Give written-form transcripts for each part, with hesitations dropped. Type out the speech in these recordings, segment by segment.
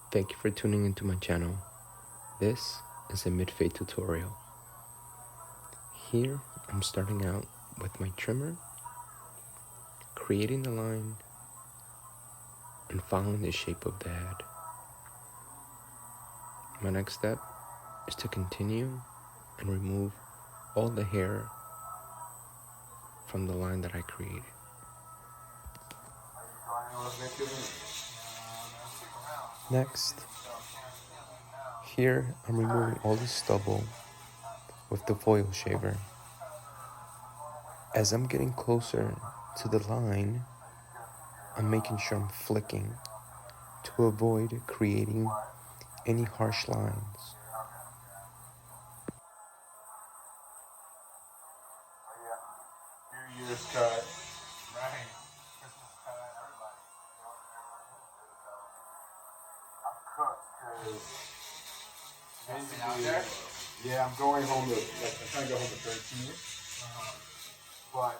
Thank you for tuning into my channel. This is a mid-fade tutorial. Here I'm starting out with my trimmer, creating the line, and following the shape of the head. My next step is to continue and remove all the hair from the line that I created. Next, here I'm removing all the stubble with the foil shaver. As I'm getting closer to the line, I'm making sure I'm flicking to avoid creating any harsh lines. New Year's cut. Right. Christmas cut, everybody. I'm cooked because basically, yeah, I'm going home to, I'm trying to go home to 13. But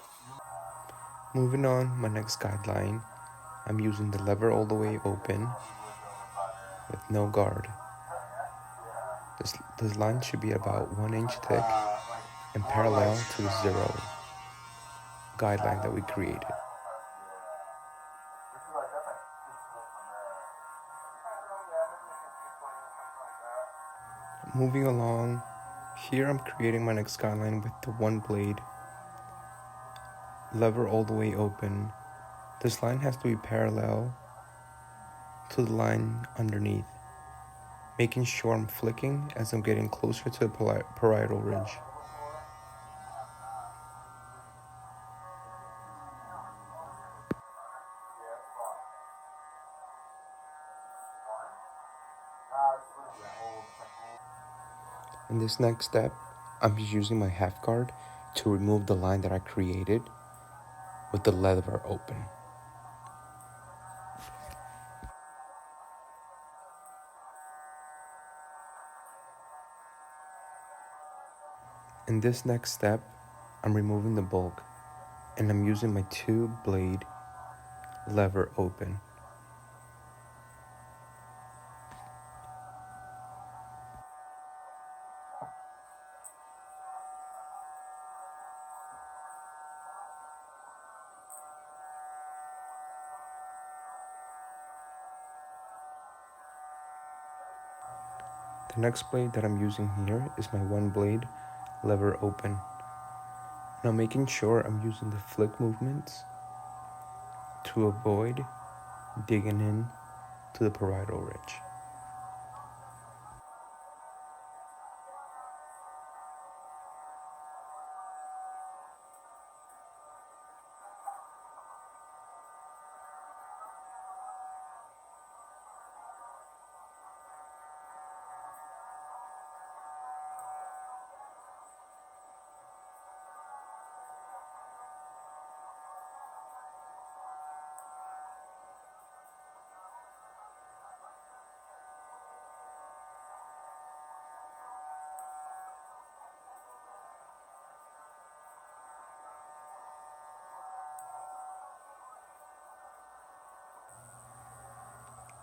Moving on, my next guideline, I'm using the lever all the way open with no guard. This line should be about 1 inch thick and parallel to the 0 guideline that we created. Moving along, here I'm creating my next guideline with the 1 blade, lever all the way open. This line has to be parallel to the line underneath, making sure I'm flicking as I'm getting closer to the parietal ridge. In this next step, I'm using my half guard to remove the line that I created with the lever open. In this next step, I'm removing the bulk and I'm using my 2 blade lever open. The next blade that I'm using here is my 1 blade lever open. Now making sure I'm using the flick movements to avoid digging in to the parietal ridge.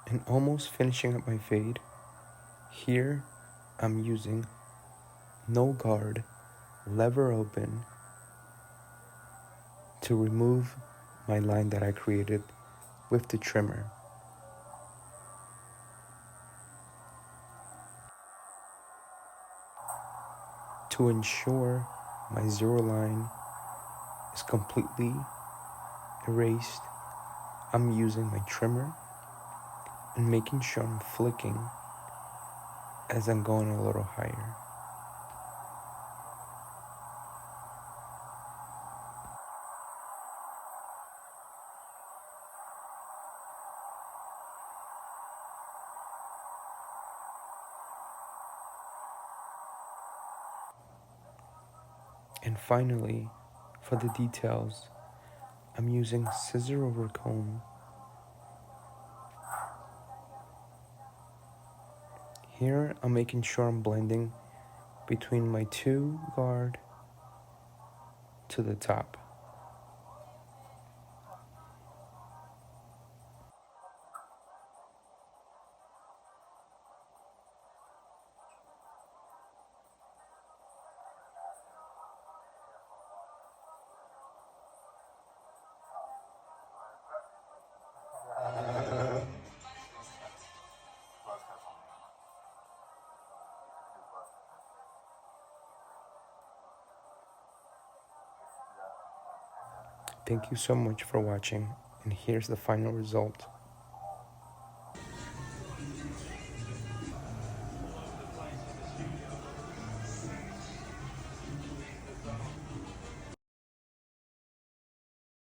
And almost finishing up my fade, here I'm using no guard, lever open to remove my line that I created with the trimmer. To ensure my 0 line is completely erased, I'm using my trimmer and making sure I'm flicking as I'm going a little higher. And finally, for the details, I'm using scissor over comb. Here, I'm making sure I'm blending between my 2 guard to the top. Thank you so much for watching, and here's the final result.